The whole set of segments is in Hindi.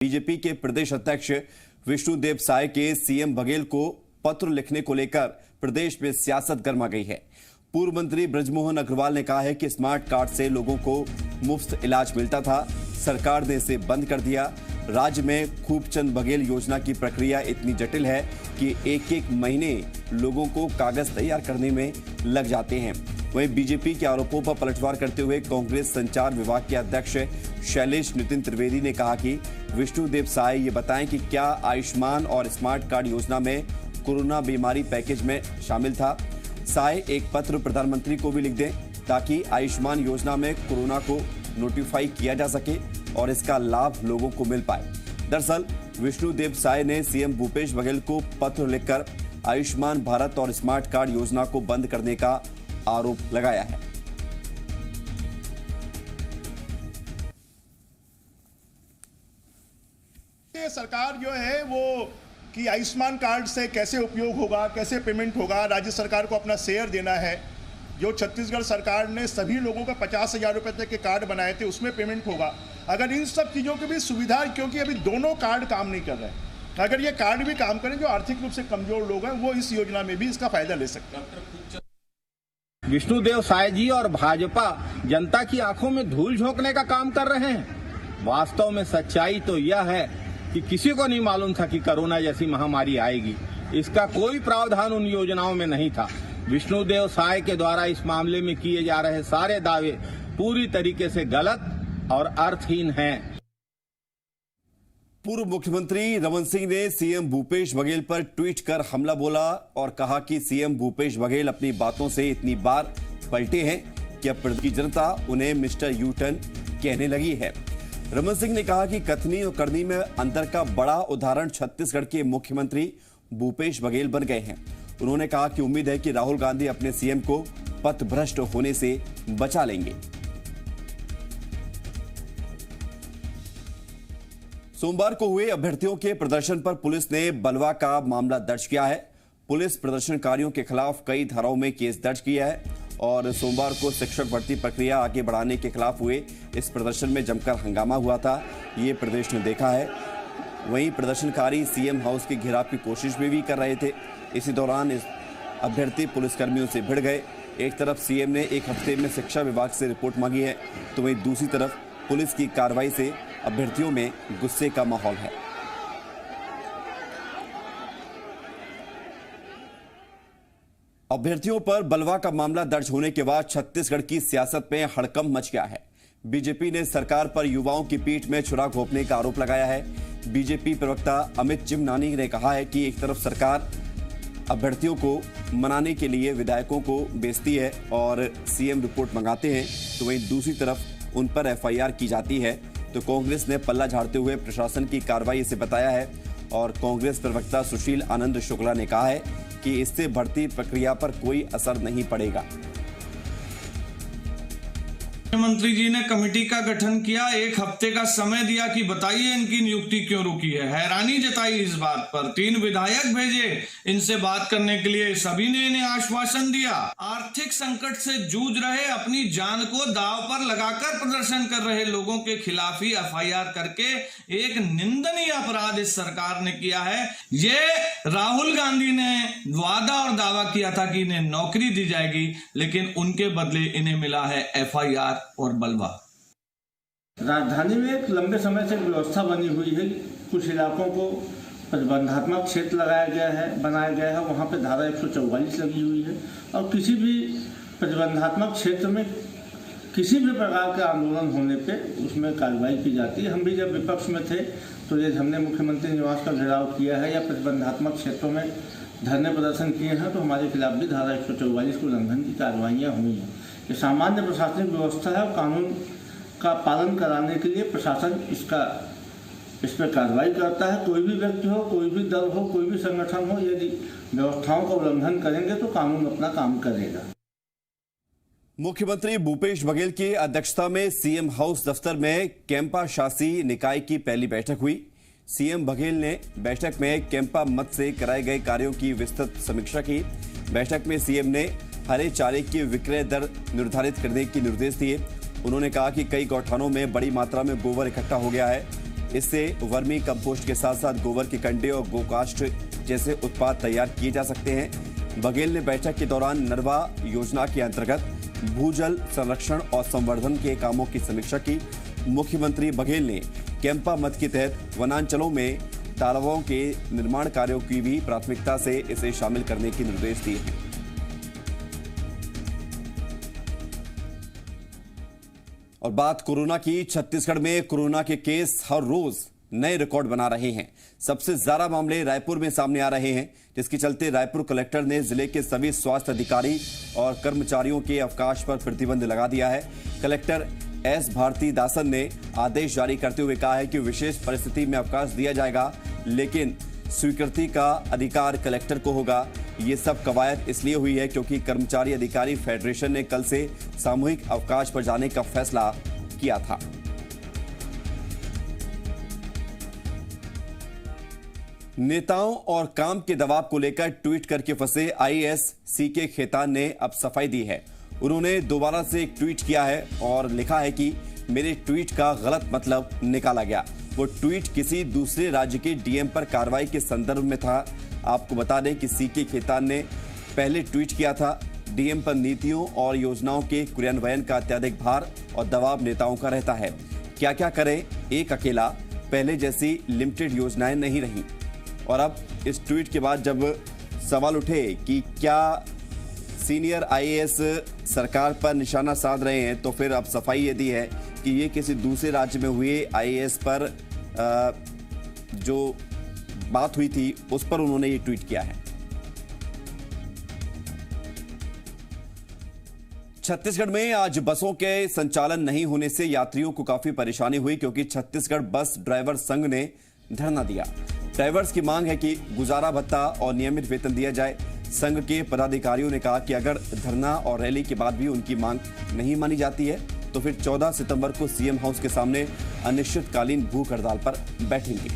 बीजेपी के प्रदेश अध्यक्ष विष्णुदेव साय के सीएम बघेल को पत्र लिखने को लेकर प्रदेश में सियासत गर्मा गई है। पूर्व मंत्री ब्रजमोहन अग्रवाल ने कहा है कि स्मार्ट कार्ड से लोगों को मुफ्त इलाज मिलता था, सरकार ने इसे बंद कर दिया। राज्य में खूबचंद बघेल योजना की प्रक्रिया इतनी जटिल है कि एक एक महीने लोगों को कागज तैयार करने में लग जाते हैं। वहीं बीजेपी के आरोपों पर पलटवार करते हुए कांग्रेस संचार विभाग के अध्यक्ष शैलेश नितिन त्रिवेदी ने कहा कि विष्णुदेव साय ये बताएं कि क्या आयुष्मान और स्मार्ट कार्ड योजना में कोरोना बीमारी पैकेज में शामिल था। साय एक पत्र प्रधानमंत्री को भी लिख दें ताकि आयुष्मान योजना में कोरोना को नोटिफाई किया जा सके और इसका लाभ लोगों को मिल पाए। दरअसल विष्णुदेव साय ने सीएम भूपेश बघेल को पत्र लिखकर आयुष्मान भारत और स्मार्ट कार्ड योजना को बंद करने का आरोप लगाया है। सरकार जो है वो कि आयुष्मान कार्ड से कैसे उपयोग होगा, कैसे पेमेंट होगा, राज्य सरकार को अपना शेयर देना है। जो छत्तीसगढ़ सरकार ने सभी लोगों का 50,000 रुपए तक के कार्ड बनाए थे उसमें पेमेंट होगा। अगर इन सब चीज़ों की भी सुविधा, क्योंकि अभी दोनों कार्ड काम नहीं कर रहे हैं, अगर ये कार्ड भी काम करें, जो आर्थिक रूप से कमजोर लोग हैं वो इस योजना में भी इसका फायदा ले सकते हैं। विष्णुदेव साय जी और भाजपा जनता की आंखों में धूल झोंकने का काम कर रहे हैं। वास्तव में सच्चाई तो यह है कि किसी को नहीं मालूम था कि कोरोना जैसी महामारी आएगी। इसका कोई प्रावधान उन योजनाओं में नहीं था। विष्णुदेव साय के द्वारा इस मामले में किए जा रहे सारे दावे पूरी तरीके से गलत और अर्थहीन हैं। पूर्व मुख्यमंत्री रमन सिंह ने सीएम भूपेश बघेल पर ट्वीट कर हमला बोला और कहा कि सीएम भूपेश बघेल अपनी बातों से इतनी बार पलटे हैं कि अब प्रदेश की जनता उन्हें मिस्टर यू टर्न कहने लगी है। रमन सिंह ने कहा कि कथनी और करनी में अंतर का बड़ा उदाहरण छत्तीसगढ़ के मुख्यमंत्री भूपेश बघेल बन गए हैं। उन्होंने कहा कि उम्मीद है कि राहुल गांधी अपने सीएम को पथभ्रष्ट होने से बचा लेंगे। सोमवार को हुए अभ्यर्थियों के प्रदर्शन पर पुलिस ने बलवा का मामला दर्ज किया है। पुलिस प्रदर्शनकारियों के खिलाफ कई धाराओं में केस दर्ज किया है और सोमवार को शिक्षक भर्ती प्रक्रिया आगे बढ़ाने के खिलाफ हुए इस प्रदर्शन में जमकर हंगामा हुआ था, ये प्रदेश ने देखा है। वहीं प्रदर्शनकारी सीएम हाउस के घेराव की कोशिश भी कर रहे थे। इसी दौरान इस अभ्यर्थी पुलिसकर्मियों से भिड़ गए। एक तरफ सीएम ने एक हफ्ते में शिक्षा विभाग से रिपोर्ट मांगी है, तो वहीं दूसरी तरफ पुलिस की कार्रवाई से अभ्यर्थियों में गुस्से का माहौल है। अभ्यर्थियों पर बलवा का मामला दर्ज होने के बाद छत्तीसगढ़ की सियासत में हड़कंप मच गया है। बीजेपी ने सरकार पर युवाओं की पीठ में छुरा घोंपने का आरोप लगाया है। बीजेपी प्रवक्ता अमित चिमनानी ने कहा है कि एक तरफ सरकार अभ्यर्थियों को मनाने के लिए विधायकों को बेचती है और सीएम रिपोर्ट मंगाते हैं, तो वहीं दूसरी तरफ उन पर एफआईआर की जाती है। तो कांग्रेस ने पल्ला झाड़ते हुए प्रशासन की कार्रवाई से बताया है और कांग्रेस प्रवक्ता सुशील आनंद शुक्ला ने कहा है कि इससे भर्ती प्रक्रिया पर कोई असर नहीं पड़ेगा। मुख्यमंत्री जी ने कमेटी का गठन किया, एक हफ्ते का समय दिया कि बताइए इनकी नियुक्ति क्यों रुकी है। हैरानी जताई इस बात पर। 3 विधायक भेजे इनसे बात करने के लिए, सभी ने इन्हें आश्वासन दिया। आर्थिक संकट से जूझ रहे, अपनी जान को दांव पर लगाकर प्रदर्शन कर रहे लोगों के खिलाफ ही एफआईआर करके एक निंदनीय अपराध इस सरकार ने किया है। ये राहुल गांधी ने वादा और दावा किया था कि इन्हें नौकरी दी जाएगी, लेकिन उनके बदले इन्हें मिला है एफआईआर और बलवा। राजधानी में एक लंबे समय से व्यवस्था बनी हुई है। कुछ इलाकों को प्रतिबंधात्मक क्षेत्र बनाया गया है, वहाँ पे धारा 144 लगी हुई है और किसी भी प्रतिबंधात्मक क्षेत्र में किसी भी प्रकार का आंदोलन होने पे उसमें कार्रवाई की जाती है। हम भी जब विपक्ष में थे तो यदि हमने मुख्यमंत्री निवास का घेराव किया है या प्रतिबंधात्मक क्षेत्रों में धरने प्रदर्शन किए हैं तो हमारे खिलाफ भी धारा 144 के उल्लंघन की कार्रवाइयाँ हुई हैं। ये सामान्य प्रशासनिक व्यवस्था है और कानून का पालन कराने के लिए प्रशासन इस पर कार्रवाई करता है। कोई भी व्यक्ति हो, कोई भी दल हो, कोई भी संगठन हो, यदि व्यवस्थाओं का उल्लंघन करेंगे तो कानून अपना काम करेगा। मुख्यमंत्री भूपेश बघेल की अध्यक्षता में सीएम हाउस दफ्तर में कैंपा शासी निकाय की पहली बैठक हुई। सीएम बघेल ने बैठक में कैंपा मत से कराए गए कार्यों की विस्तृत समीक्षा की। बैठक में सीएम ने हरे चारे की विक्रय दर निर्धारित करने के निर्देश दिए। उन्होंने कहा कि कई गौठानों में बड़ी मात्रा में गोबर इकट्ठा हो गया है इससे वर्मी कंपोस्ट के साथ साथ गोबर के कंडे और गोकाष्ठ जैसे उत्पाद तैयार किए जा सकते हैं। बघेल ने बैठक के दौरान नरवा योजना के अंतर्गत भूजल संरक्षण और संवर्धन के कामों की समीक्षा की। मुख्यमंत्री बघेल ने कैंपा मद के तहत वनांचलों में तालाबों के निर्माण कार्यों की भी प्राथमिकता से इसे शामिल करने के निर्देश दिए हैं। और बात कोरोना की। छत्तीसगढ़ में कोरोना के केस हर रोज नए रिकॉर्ड बना रहे हैं। सबसे ज्यादा मामले रायपुर में सामने आ रहे हैं, जिसके चलते रायपुर कलेक्टर ने जिले के सभी स्वास्थ्य अधिकारी और कर्मचारियों के अवकाश पर प्रतिबंध लगा दिया है। कलेक्टर एस भारती दासन ने आदेश जारी करते हुए कहा है कि विशेष परिस्थिति में अवकाश दिया जाएगा, लेकिन स्वीकृति का अधिकार कलेक्टर को होगा। ये सब कवायद इसलिए हुई है क्योंकि कर्मचारी अधिकारी फेडरेशन ने कल से सामूहिक अवकाश पर जाने का फैसला किया था। नेताओं और काम के दबाव को लेकर ट्वीट करके फंसे आईएएस सीके खेतान ने अब सफाई दी है। उन्होंने दोबारा से एक ट्वीट किया है और लिखा है कि मेरे ट्वीट का गलत मतलब निकाला गया। वो ट्वीट किसी दूसरे राज्य के डीएम पर कार्रवाई के संदर्भ में था। आपको बता दें कि सीके खेतान ने पहले ट्वीट किया था, डीएम पर नीतियों और योजनाओं के क्रियान्वयन का अत्यधिक भार और दबाव नेताओं का रहता है। क्या क्या करे एक अकेला, पहले जैसी लिमिटेड योजनाएं नहीं रही। और अब इस ट्वीट के बाद जब सवाल उठे कि क्या सीनियर आईएएस सरकार पर निशाना साध रहे हैं, तो फिर अब सफाई ये दी है कि ये किसी दूसरे राज्य में हुए आईएएस पर जो बात हुई थी उस पर उन्होंने ये ट्वीट किया है। छत्तीसगढ़ में आज बसों के संचालन नहीं होने से यात्रियों को काफी परेशानी हुई, क्योंकि छत्तीसगढ़ बस ड्राइवर संघ ने धरना दिया। ड्राइवर्स की मांग है कि गुजारा भत्ता और नियमित वेतन दिया जाए। संघ के पदाधिकारियों ने कहा कि अगर धरना और रैली के बाद भी उनकी मांग नहीं मानी जाती है तो फिर 14 सितंबर को सीएम हाउस के सामने अनिश्चितकालीन भूख हड़ताल पर बैठेंगे।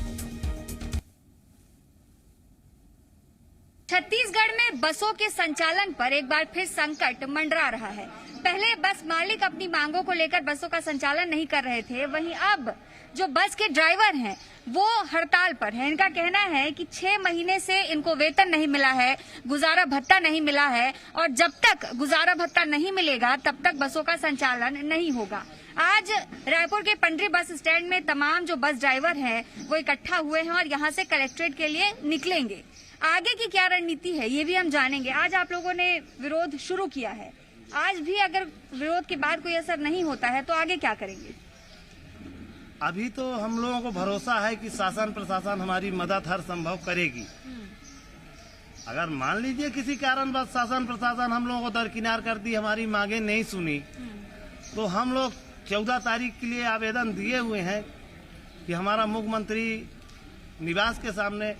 छत्तीसगढ़ में बसों के संचालन पर एक बार फिर संकट मंडरा रहा है। पहले बस मालिक अपनी मांगों को लेकर बसों का संचालन नहीं कर रहे थे, वहीं अब जो बस के ड्राइवर हैं वो हड़ताल पर हैं। इनका कहना है कि 6 महीने से इनको वेतन नहीं मिला है, गुजारा भत्ता नहीं मिला है, और जब तक गुजारा भत्ता नहीं मिलेगा तब तक बसों का संचालन नहीं होगा। आज रायपुर के पंडरी बस स्टैंड में तमाम जो बस ड्राइवर हैं वो इकट्ठा हुए हैं और यहाँ से कलेक्ट्रेट के लिए निकलेंगे। आगे की क्या रणनीति है ये भी हम जानेंगे। आज आप लोगों ने विरोध शुरू किया है, आज भी अगर विरोध के बाद कोई असर नहीं होता है तो आगे क्या करेंगे? अभी तो हम लोगों को भरोसा है कि शासन प्रशासन हमारी मदद हर संभव करेगी। अगर मान लीजिए किसी कारणवश शासन प्रशासन हम लोगों को दरकिनार कर दी, हमारी मांगे नहीं सुनी, तो हम लोग 14 तारीख के लिए आवेदन दिए हुए हैं कि हमारा मुख्यमंत्री निवास के सामने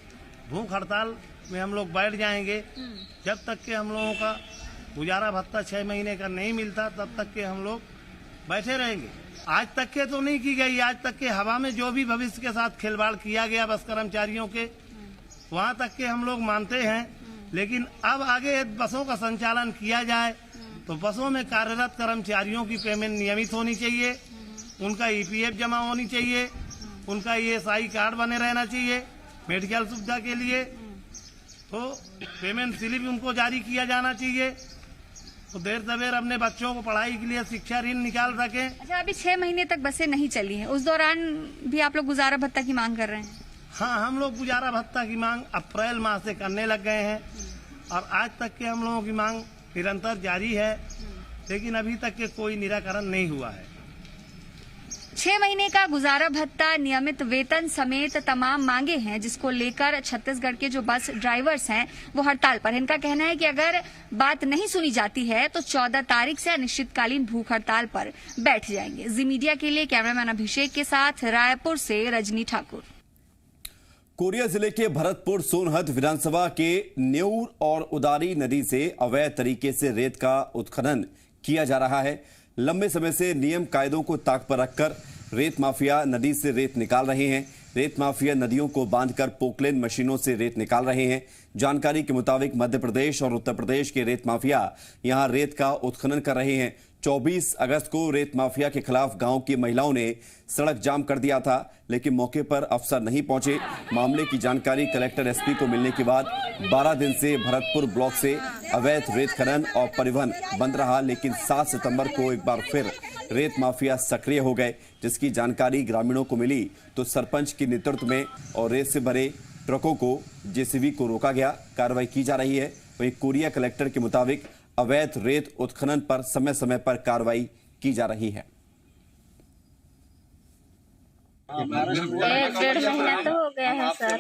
भूख हड़ताल में हम लोग बैठ जाएंगे। जब तक के हम लोगों का गुजारा भत्ता 6 महीने का नहीं मिलता तब तक के हम लोग बैठे रहेंगे। आज तक के तो नहीं की गई, आज तक के हवा में जो भी भविष्य के साथ खिलवाड़ किया गया बस कर्मचारियों के, वहां तक के हम लोग मानते हैं। लेकिन अब आगे बसों का संचालन किया जाए तो बसों में कार्यरत कर्मचारियों की पेमेंट नियमित होनी चाहिए, उनका ईपीएफ जमा होनी चाहिए, उनका ईएसआई कार्ड बने रहना चाहिए मेडिकल सुविधा के लिए, तो पेमेंट स्लिप उनको जारी किया जाना चाहिए, तो देर सवेर अपने बच्चों को पढ़ाई के लिए शिक्षा ऋण निकाल सकें। अच्छा, अभी 6 महीने तक बसें नहीं चली हैं, उस दौरान भी आप लोग गुजारा भत्ता की मांग कर रहे हैं? हाँ, हम लोग गुजारा भत्ता की मांग अप्रैल माह से करने लग गए हैं और आज तक के हम लोगों की मांग निरंतर जारी है, लेकिन अभी तक के कोई निराकरण नहीं हुआ है। 6 महीने का गुजारा भत्ता, नियमित वेतन समेत तमाम मांगे हैं जिसको लेकर छत्तीसगढ़ के जो बस ड्राइवर्स हैं वो हड़ताल पर। इनका कहना है कि अगर बात नहीं सुनी जाती है तो 14 तारीख से अनिश्चितकालीन भूख हड़ताल पर बैठ जाएंगे। जी मीडिया के लिए कैमरामैन अभिषेक के साथ रायपुर से रजनी ठाकुर। कोरिया जिले के भरतपुर सोनहत विधानसभा के न्यूर और उदारी नदी से अवैध तरीके से रेत का उत्खनन किया जा रहा है। लंबे समय से नियम कायदों को ताक पर रखकर रेत माफिया नदी से रेत निकाल रहे हैं। रेत माफिया नदियों को बांधकर पोकलेन मशीनों से रेत निकाल रहे हैं, जानकारी के मुताबिक मध्य प्रदेश और उत्तर प्रदेश के रेत माफिया यहां रेत का उत्खनन कर रहे हैं। 24 अगस्त को रेत माफिया के खिलाफ गांव की महिलाओं ने सड़क जाम कर दिया था, लेकिन मौके पर अफसर नहीं पहुंचे। मामले की जानकारी कलेक्टर एसपी को मिलने के बाद 12 दिन से भरतपुर ब्लॉक से अवैध रेत खनन और परिवहन बंद रहा, लेकिन 7 सितंबर को एक बार फिर रेत माफिया सक्रिय हो गए। जिसकी जानकारी ग्रामीणों को मिली तो सरपंच के नेतृत्व में और रेत से भरे ट्रकों को जेसीबी को रोका गया। कार्रवाई की जा रही है। वहीं कोरिया कलेक्टर के मुताबिक अवैध रेत उत्खनन पर समय समय पर कार्रवाई की जा रही है। 1-1.5 महीना तो हो गया है सर।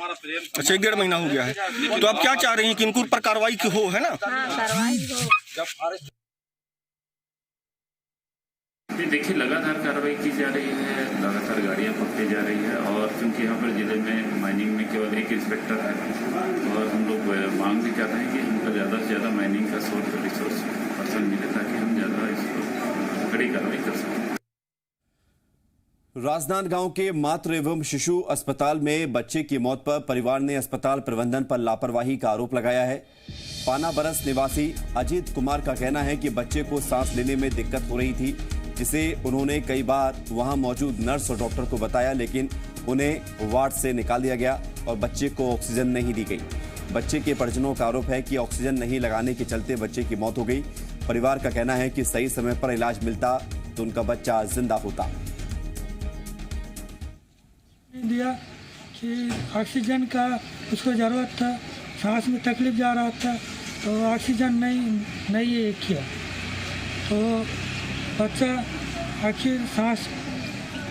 अच्छा, 1-1.5 महीना हो गया है। तो आप क्या चाह रही हैं कि इनके ऊपर कार्रवाई की हो, है ना? हाँ, कार्रवाई हो। देखिए, लगातार कार्रवाई की जा रही है, लगातार गाड़ियां पकड़ी जा रही है और क्योंकि यहाँ पर जिले में माइनिंग में केवल एक इंस्पेक्टर है और हम लोग मांग भी कर रहे हैं कि हमको ज़्यादा से ज़्यादा माइनिंग का सोर्स रिसोर्स पर्सन मिले ताकि हम ज़्यादा इसको कड़ी कार्रवाई कर सकें। राजनांदगांव के मातृ एवं शिशु अस्पताल में बच्चे की मौत पर परिवार ने अस्पताल प्रबंधन पर लापरवाही का आरोप लगाया है। पाना बरस निवासी अजीत कुमार का कहना है कि बच्चे को सांस लेने में दिक्कत हो रही थी, जिसे उन्होंने कई बार वहां मौजूद नर्स और डॉक्टर को बताया, लेकिन उन्हें वार्ड से निकाल दिया गया और बच्चे को ऑक्सीजन नहीं दी गई। बच्चे के परिजनों का आरोप है कि ऑक्सीजन नहीं लगाने के चलते बच्चे की मौत हो गई। परिवार का कहना है कि सही समय पर इलाज मिलता तो उनका बच्चा जिंदा होता। दिया कि ऑक्सीजन का उसको ज़रूरत था, सांस में तकलीफ जा रहा था तो ऑक्सीजन नहीं किया तो बच्चा आखिर सांस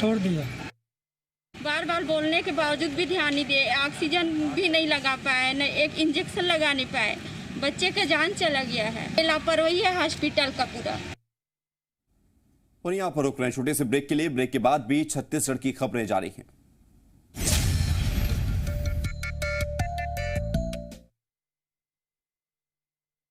तोड़ दिया। बार बार बोलने के बावजूद भी ध्यान नहीं दिए, ऑक्सीजन भी नहीं लगा पाए, न एक इंजेक्शन लगा नहीं पाए, बच्चे का जान चला गया है। लापरवाही है हॉस्पिटल का पूरा। और यहाँ पर रुक रहे हैं छोटे से ब्रेक के लिए। ब्रेक के बाद भी छत्तीसगढ़ की खबरें जारी हैं।